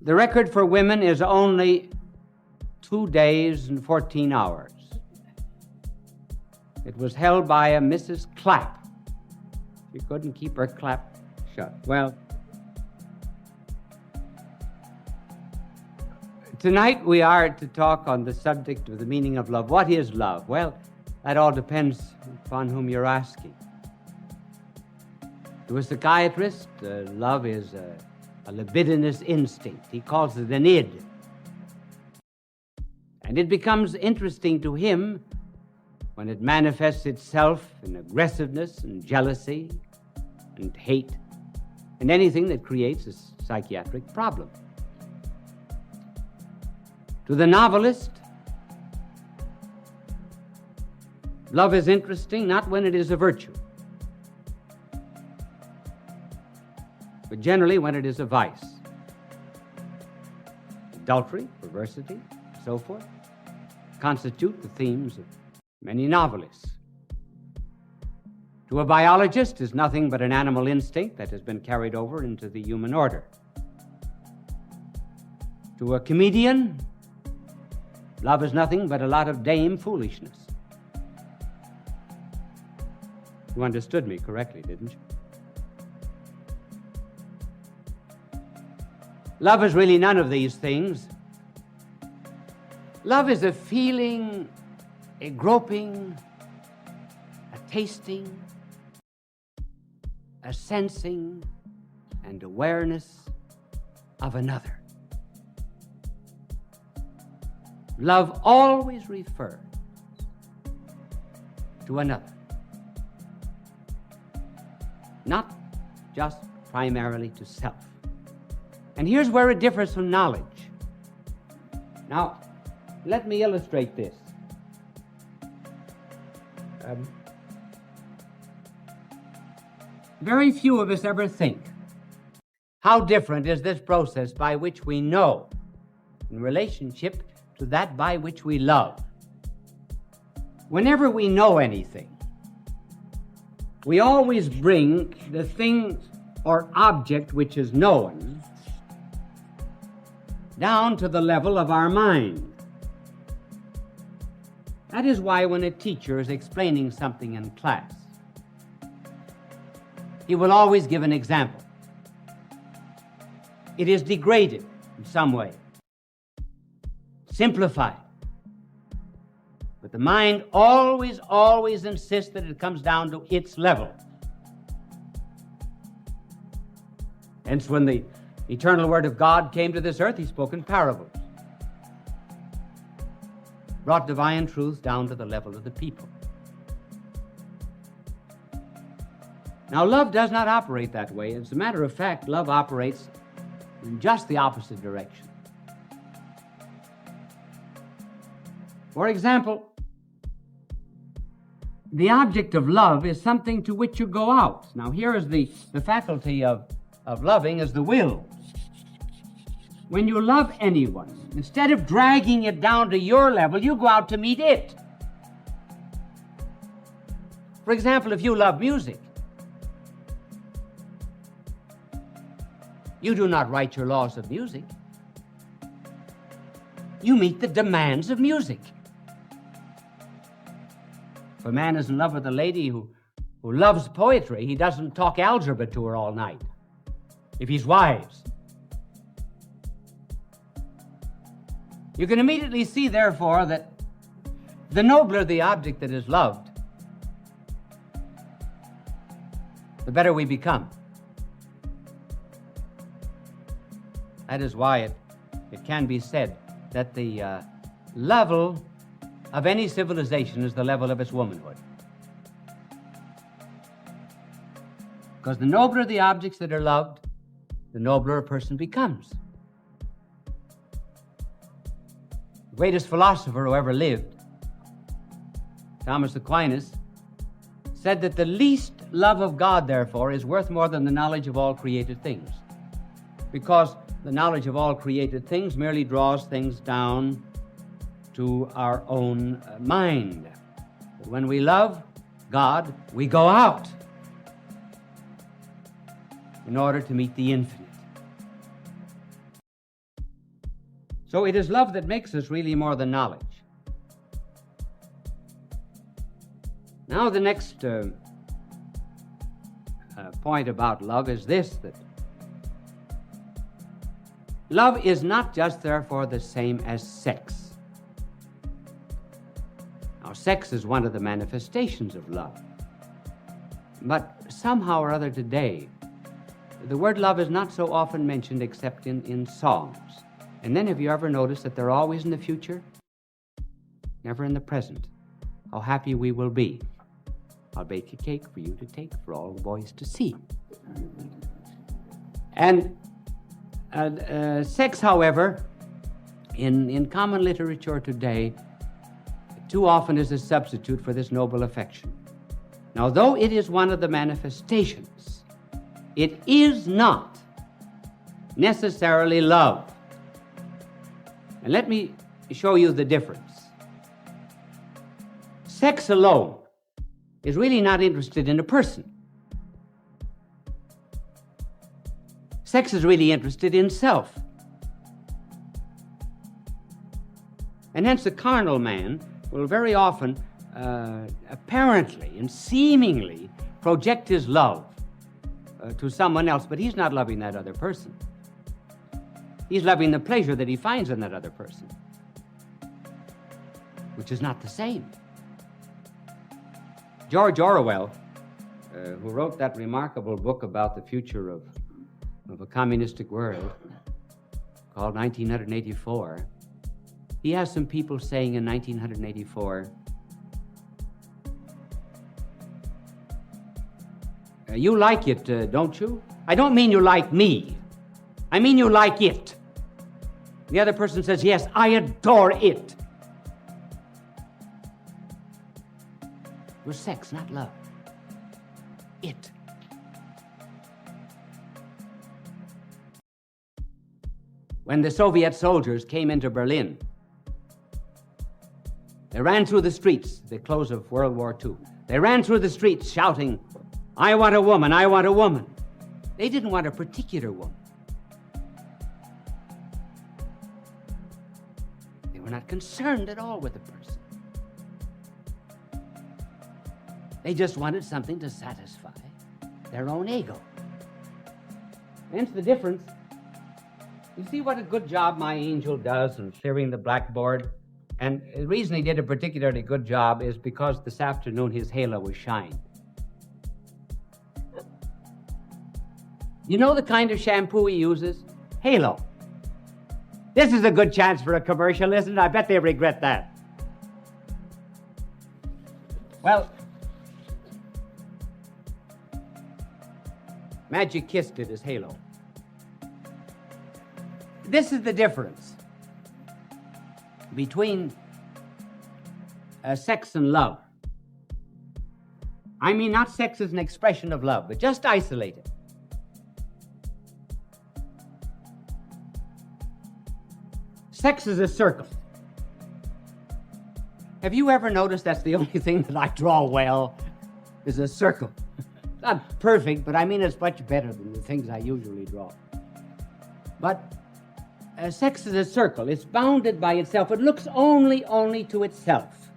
The record for women is only 2 days and 14 hours. It was held by a Mrs. Clapp. She couldn't keep her clap shut. Well, tonight we are to talk on the subject of the meaning of love. What is love? Well, that all depends upon whom you're asking. To a psychiatrist, love is a libidinous instinct. He calls it an id. And it becomes interesting to him when it manifests itself in aggressiveness and jealousy and hate and anything that creates a psychiatric problem. To the novelist, love is interesting not when it is a virtue, but generally when it is a vice. Adultery, perversity, so forth, constitute the themes of many novelists. To a biologist, is nothing but an animal instinct that has been carried over into the human order. To a comedian, love is nothing but a lot of dame foolishness. You understood me correctly, didn't you? Love is really none of these things. Love is a feeling, a groping, a tasting, a sensing, and awareness of another. Love always refers to another, not just primarily to self. And here's where it differs from knowledge. Now, let me illustrate this. Very few of us ever think, how different is this process by which we know in relationship to that by which we love? Whenever we know anything, we always bring the thing or object which is known down to the level of our mind. That is why when a teacher is explaining something in class, he will always give an example. It is degraded in some way, simplified. But the mind always insists that it comes down to its level. Hence, when the eternal Word of God came to this earth, he spoke in parables, brought divine truth down to the level of the people. Now, love does not operate that way. As a matter of fact, love operates in just the opposite direction. For example, the object of love is something to which you go out. Now, here is the faculty of loving is the will. When you love anyone, instead of dragging it down to your level, you go out to meet it. For example, if you love music, you do not write your laws of music. You meet the demands of music. If a man is in love with a lady who loves poetry, he doesn't talk algebra to her all night, if he's wise. You can immediately see, therefore, that the nobler the object that is loved, the better we become. That is why it can be said that the level of any civilization is the level of its womanhood. Because the nobler the objects that are loved, the nobler a person becomes. The greatest philosopher who ever lived, Thomas Aquinas, said that the least love of God, therefore, is worth more than the knowledge of all created things. Because the knowledge of all created things merely draws things down to our own mind. But when we love God, we go out in order to meet the infinite. So it is love that makes us really more than knowledge. Now the next point about love is this, that love is not just therefore the same as sex. Now sex is one of the manifestations of love. But somehow or other today, the word love is not so often mentioned except in songs. And then have you ever noticed that they're always in the future? Never in the present. How happy we will be. I'll bake a cake for you to take for all the boys to see. And sex, however, in common literature today, too often is a substitute for this noble affection. Now, though it is one of the manifestations, it is not necessarily love. And let me show you the difference. Sex alone is really not interested in a person. Sex is really interested in self. And hence the carnal man will very often apparently and seemingly project his love to someone else, but he's not loving that other person. He's loving the pleasure that he finds in that other person, which is not the same. George Orwell, who wrote that remarkable book about the future of a communistic world called 1984, he has some people saying in 1984, you like it, don't you? I don't mean you like me. I mean you like it. The other person says, yes, I adore it. It was sex, not love. It. When the Soviet soldiers came into Berlin, they ran through the streets, the close of World War II. They ran through the streets shouting, I want a woman, I want a woman. They didn't want a particular woman. They were not concerned at all with the person. They just wanted something to satisfy their own ego. Hence the difference. You see what a good job my angel does in clearing the blackboard? And the reason he did a particularly good job is because this afternoon his halo was shined. You know the kind of shampoo he uses? Halo. This is a good chance for a commercial, isn't it? I bet they regret that. Well, Magic Kiss did his halo. This is the difference between sex and love. I mean, not sex as an expression of love, but just isolate it. Sex is a circle. Have you ever noticed that's the only thing that I draw well, is a circle? It's not perfect, but I mean it's much better than the things I usually draw. But sex is a circle. It's bounded by itself. It looks only to itself.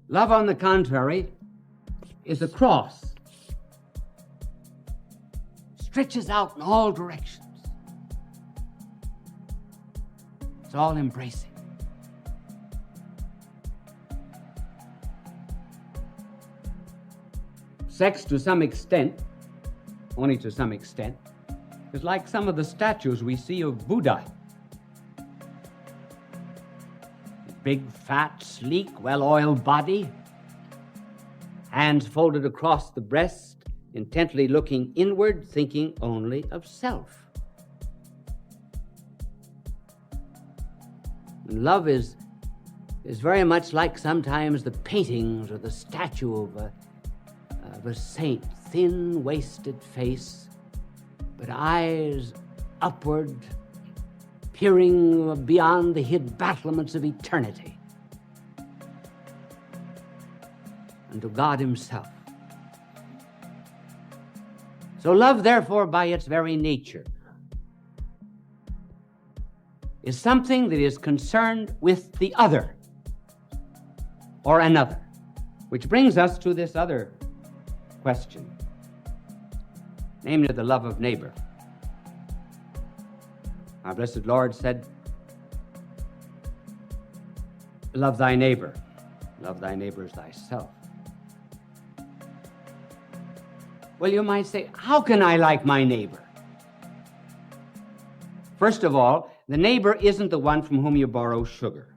Love, on the contrary, is a cross. Stretches out in all directions. It's all embracing. Sex, to some extent, only to some extent, is like some of the statues we see of Buddha. Big, fat, sleek, well-oiled body, hands folded across the breast, intently looking inward, thinking only of self. And love is very much like sometimes the paintings or the statue of a saint, thin, wasted face, but eyes upward, peering beyond the hid battlements of eternity, and to God himself. So love, therefore, by its very nature, is something that is concerned with the other or another, which brings us to this other question, namely the love of neighbor. Our blessed Lord said, love thy neighbor as thyself. Well, you might say, how can I like my neighbor? First of all, the neighbor isn't the one from whom you borrow sugar.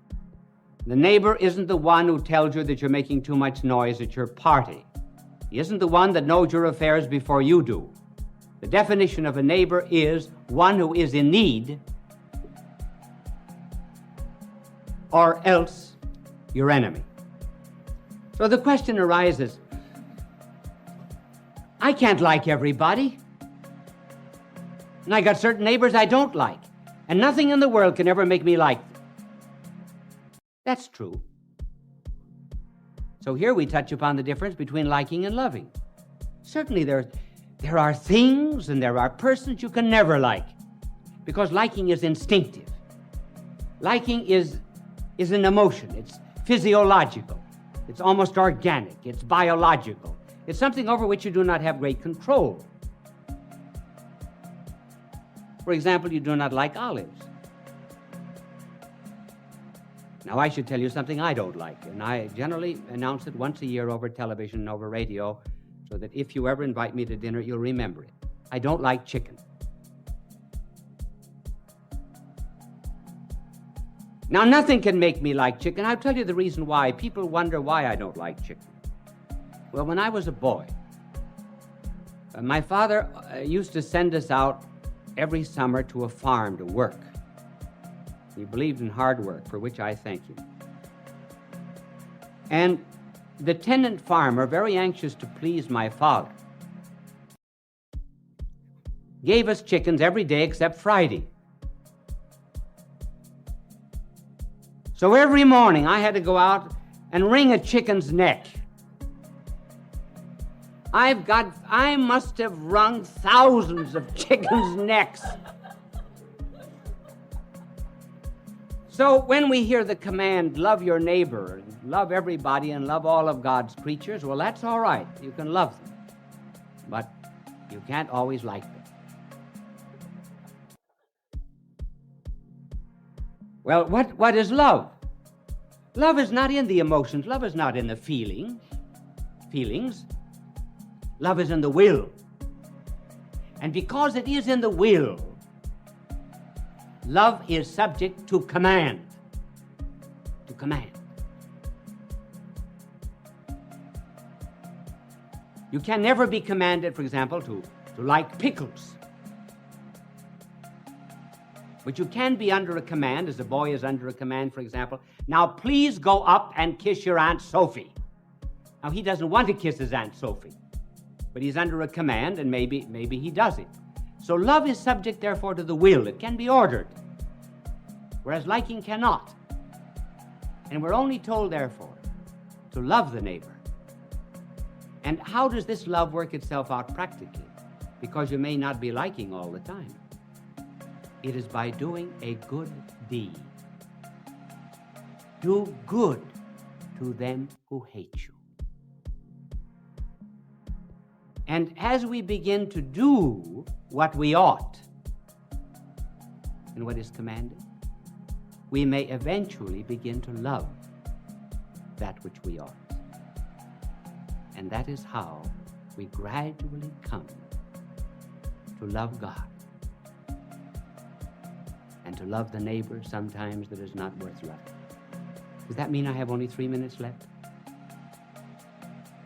The neighbor isn't the one who tells you that you're making too much noise at your party. He isn't the one that knows your affairs before you do. The definition of a neighbor is one who is in need, or else your enemy. So the question arises, I can't like everybody, and I got certain neighbors I don't like, and nothing in the world can ever make me like them. That's true. So here we touch upon the difference between liking and loving. Certainly there are things and there are persons you can never like, because liking is instinctive. Liking is an emotion. It's physiological. It's almost organic. It's biological. It's something over which you do not have great control. For example, you do not like olives. Now, I should tell you something I don't like, and I generally announce it once a year over television and over radio, so that if you ever invite me to dinner, you'll remember it. I don't like chicken. Now, nothing can make me like chicken. I'll tell you the reason why. People wonder why I don't like chicken. Well, when I was a boy, my father used to send us out every summer to a farm to work. He believed in hard work, for which I thank him. And the tenant farmer, very anxious to please my father, gave us chickens every day except Friday. So every morning I had to go out and wring a chicken's neck. I must have wrung thousands of chickens' necks. So when we hear the command, love your neighbor, and love everybody, and love all of God's creatures, well, that's all right. You can love them. But you can't always like them. Well, what is love? Love is not in the emotions. Love is not in the feelings. Love is in the will. And because it is in the will, love is subject to command. To command. You can never be commanded, for example, to like pickles. But you can be under a command, as a boy is under a command, for example. Now, please go up and kiss your Aunt Sophie. Now, he doesn't want to kiss his Aunt Sophie, but he's under a command, and maybe he does it. So love is subject, therefore, to the will. It can be ordered, whereas liking cannot. And we're only told, therefore, to love the neighbor. And how does this love work itself out practically? Because you may not be liking all the time. It is by doing a good deed. Do good to them who hate you. And as we begin to do what we ought and what is commanded, we may eventually begin to love that which we ought. And that is how we gradually come to love God and to love the neighbor sometimes that is not worth loving. Does that mean I have only 3 minutes left?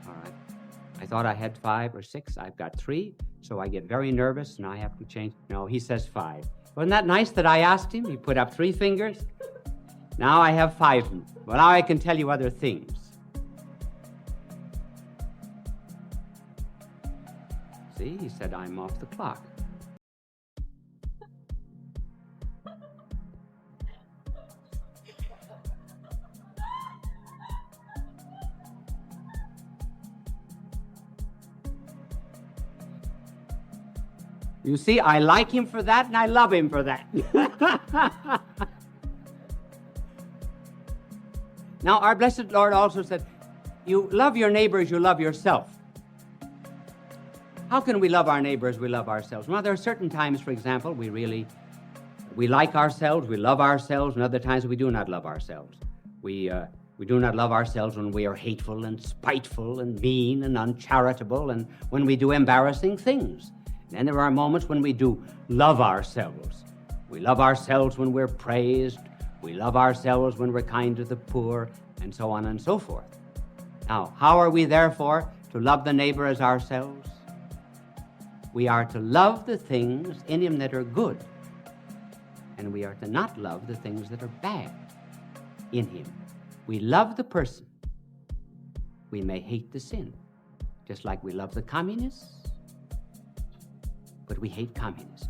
All right. I thought I had 5 or 6. I've got 3, so I get very nervous and I have to change. No, he says 5. Wasn't that nice that I asked him? He put up 3 fingers. Now I have 5. Well, now I can tell you other things. See, he said I'm off the clock. You see, I like him for that and I love him for that. Now, our blessed Lord also said, you love your neighbor as you love yourself. How can we love our neighbor as we love ourselves? Well, there are certain times, for example, we like ourselves, we love ourselves, and other times we do not love ourselves. We do not love ourselves when we are hateful and spiteful and mean and uncharitable and when we do embarrassing things. And there are moments when we do love ourselves. We love ourselves when we're praised. We love ourselves when we're kind to the poor, and so on and so forth. Now, how are we therefore to love the neighbor as ourselves? We are to love the things in him that are good, and we are to not love the things that are bad in him. We love the person. We may hate the sin, just like we love the communists, but we hate communism.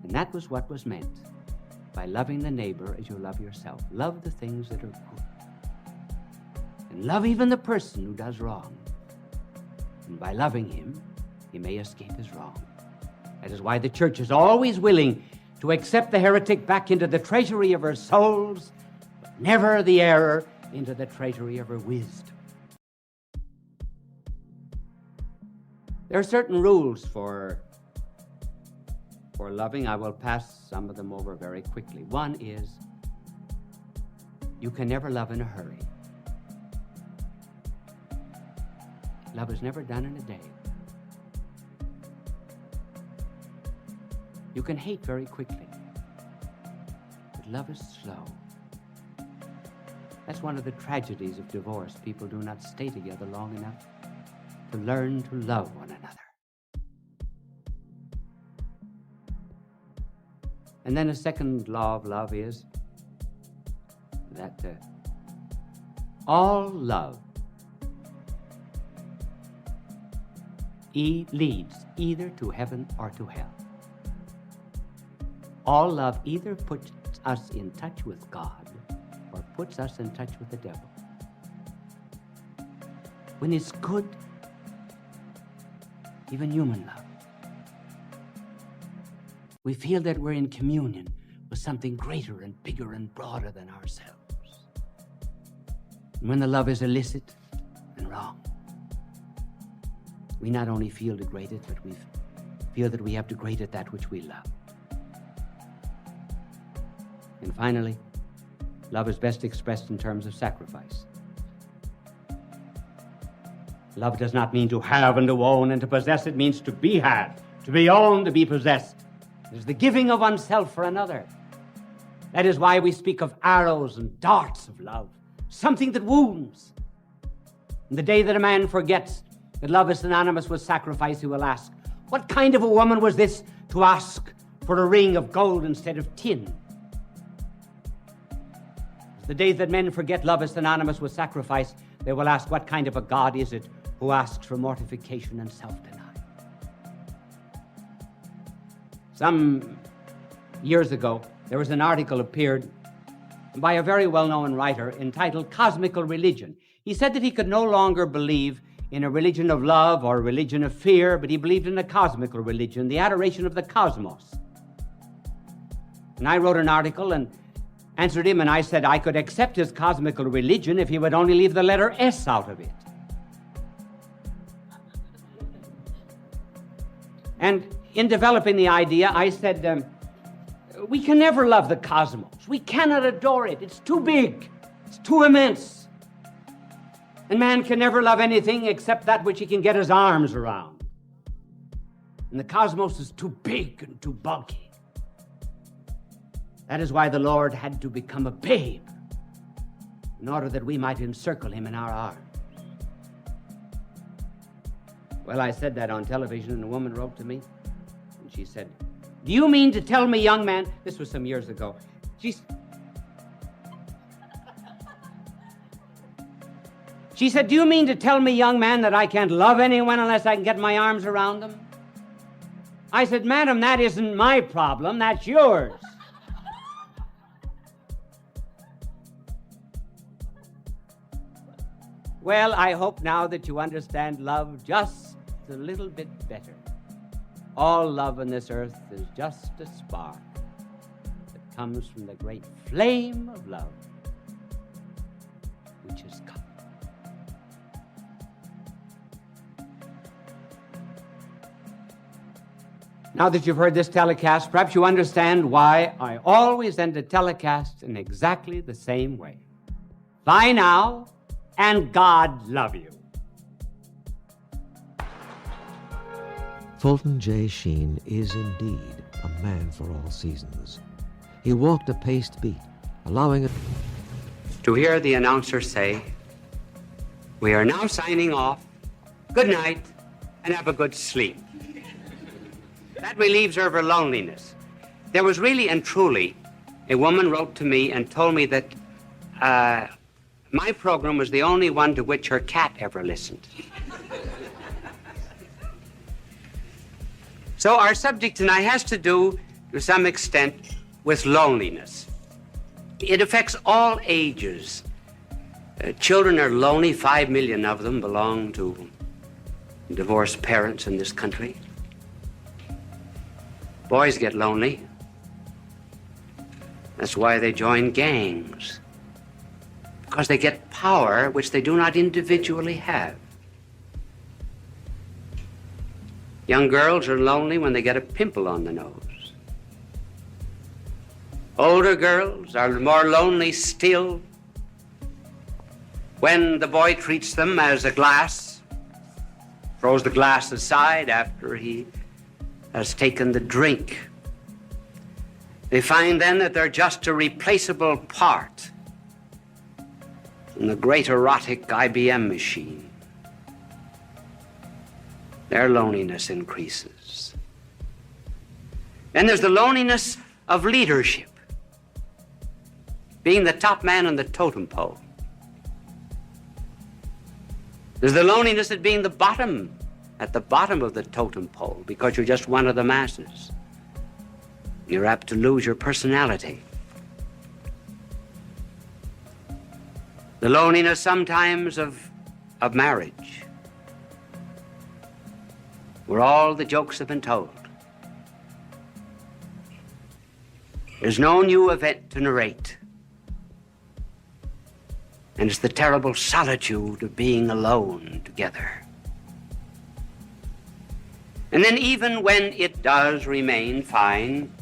And that was what was meant by loving the neighbor as you love yourself. Love the things that are good. And love even the person who does wrong. And by loving him, he may escape his wrong. That is why the church is always willing to accept the heretic back into the treasury of her souls, but never the error into the treasury of her wisdom. There are certain rules for loving. I will pass some of them over very quickly. One is, you can never love in a hurry. Love is never done in a day. You can hate very quickly, but love is slow. That's one of the tragedies of divorce. People do not stay together long enough to learn to love one another. And then a second law of love is that all love leads either to heaven or to hell. All love either puts us in touch with God or puts us in touch with the devil. When it's good, even human love, we feel that we're in communion with something greater and bigger and broader than ourselves. And when the love is illicit and wrong, we not only feel degraded, but we feel that we have degraded that which we love. And finally, love is best expressed in terms of sacrifice. Love does not mean to have and to own and to possess. It means to be had, to be owned, to be possessed. It is the giving of oneself for another. That is why we speak of arrows and darts of love, something that wounds. And the day that a man forgets that love is synonymous with sacrifice, he will ask, what kind of a woman was this to ask for a ring of gold instead of tin? The day that men forget love is synonymous with sacrifice, they will ask, what kind of a God is it who asks for mortification and self-denial? Some years ago, there was an article appeared by a very well-known writer entitled Cosmical Religion. He said that he could no longer believe in a religion of love or a religion of fear, but he believed in a cosmical religion, the adoration of the cosmos. And I wrote an article and answered him, and I said I could accept his cosmical religion if he would only leave the letter S out of it. And in developing the idea, I said, we can never love the cosmos. We cannot adore it. It's too big. It's too immense. And man can never love anything except that which he can get his arms around. And the cosmos is too big and too bulky. That is why the Lord had to become a babe in order that we might encircle him in our arms. Well, I said that on television, and a woman wrote to me, and she said, do you mean to tell me, young man, this was some years ago, she said, do you mean to tell me, young man, that I can't love anyone unless I can get my arms around them? I said, madam, that isn't my problem, that's yours. Well, I hope now that you understand love just a little bit better. all love on this earth is just a spark that comes from the great flame of love which has come. Now that you've heard this telecast, perhaps you understand why I always end a telecast in exactly the same way. Bye now, and God love you. Fulton J. Sheen is indeed a man for all seasons. He walked a paced beat, allowing it to hear the announcer say, "We are now signing off. Good night, and have a good sleep." That relieves her of her loneliness. There was really and truly a woman wrote to me and told me that my program was the only one to which her cat ever listened. So our subject tonight has to do, to some extent, with loneliness. It affects all ages. Children are lonely. 5 million of them belong to divorced parents in this country. Boys get lonely. That's why they join gangs. Because they get power which they do not individually have. Young girls are lonely when they get a pimple on the nose. Older girls are more lonely still when the boy treats them as a glass, throws the glass aside after he has taken the drink. They find then that they're just a replaceable part in the great erotic IBM machine. Their loneliness increases. Then there's the loneliness of leadership, being the top man on the totem pole. There's the loneliness of being at the bottom of the totem pole, because you're just one of the masses. You're apt to lose your personality. The loneliness sometimes of marriage, where all the jokes have been told. There's no new event to narrate. And it's the terrible solitude of being alone together. And then even when it does remain fine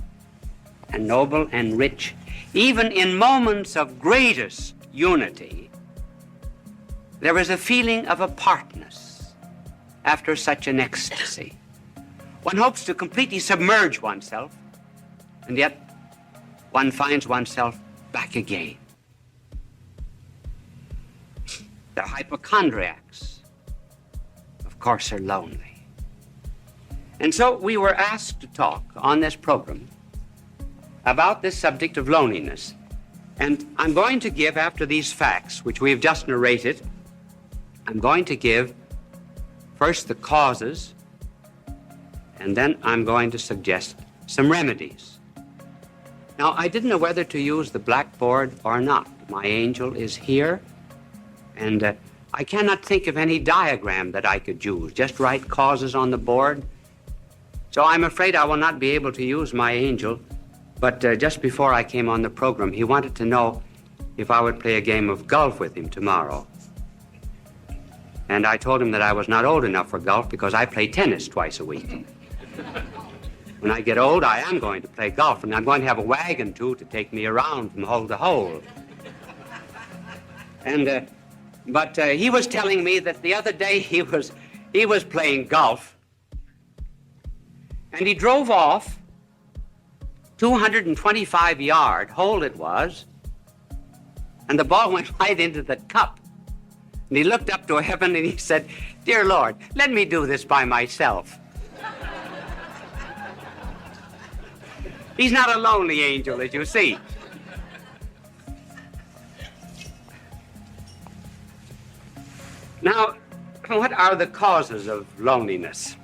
and noble and rich, even in moments of greatest unity, there is a feeling of apartness after such an ecstasy. One hopes to completely submerge oneself, and yet one finds oneself back again. The hypochondriacs, of course, are lonely. And so we were asked to talk on this program about this subject of loneliness. And I'm going to give, after these facts, which we have just narrated, I'm going to give first the causes, and then I'm going to suggest some remedies. Now, I didn't know whether to use the blackboard or not. My angel is here, and I cannot think of any diagram that I could use. Just write causes on the board. So I'm afraid I will not be able to use my angel, but just before I came on the program, he wanted to know if I would play a game of golf with him tomorrow. And I told him that I was not old enough for golf because I play tennis twice a week. When I get old, I am going to play golf, and I'm going to have a wagon, too, to take me around from hole to hole. And, but he was telling me that the other day he was playing golf, and he drove off 225-yard hole it was, and the ball went right into the cup. And he looked up to heaven and he said, "Dear Lord, let me do this by myself." He's not a lonely angel, as you see. Now, what are the causes of loneliness?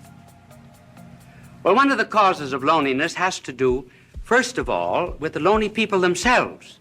Well, one of the causes of loneliness has to do, first of all, with the lonely people themselves.